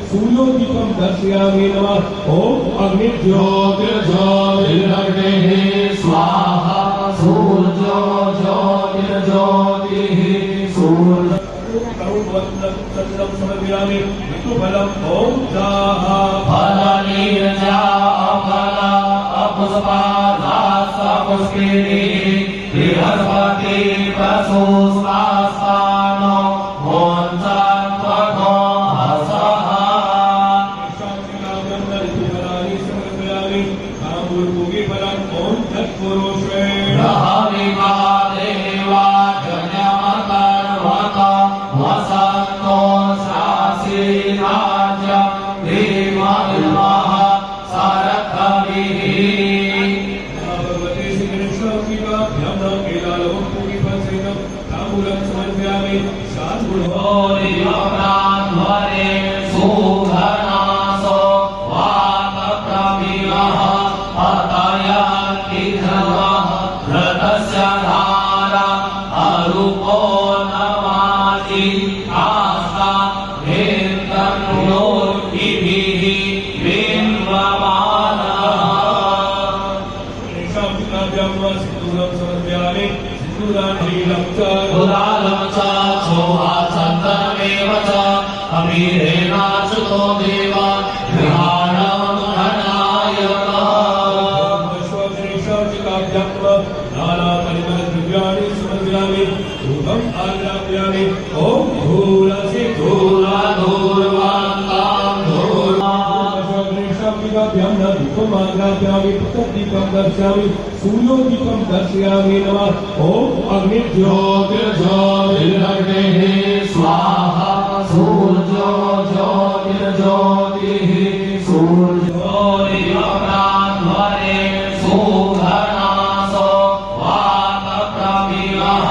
सूर्योदीपं दर्शयामि नमः। ओम अग्निज्योतिर्ज्योतिरग्निः स्वाहा सूर्यो ज्योतिर्ज्योतिः सूर्य समर्पयामि। ऋतुफलम् ओम जाः फलनीर्जा फल अपुष्पादास पुष्पिणी बृहस्पति प्रसूस्तास्तानो सोहा चन्दनमेव च अमीरेणाच्युतो देवा सूर्योदीपं दर्शयामि नमः। ओम अग्निज्योतिर्ज्योतिरग्निः स्वाहा सूर्यो ज्योतिर्ज्योतिः सूर्योदीपप्राध्वरे सुघनासो वातप्रविवः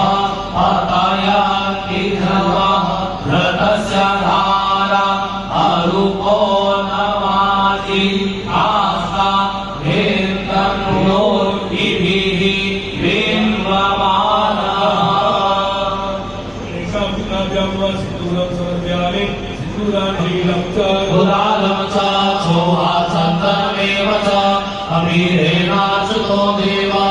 पतयतिध्रुवः रथस्य धारा अरूपो नमाति आस्था सोहा चन्दनमेव च अमीरेणाच्युतो देवा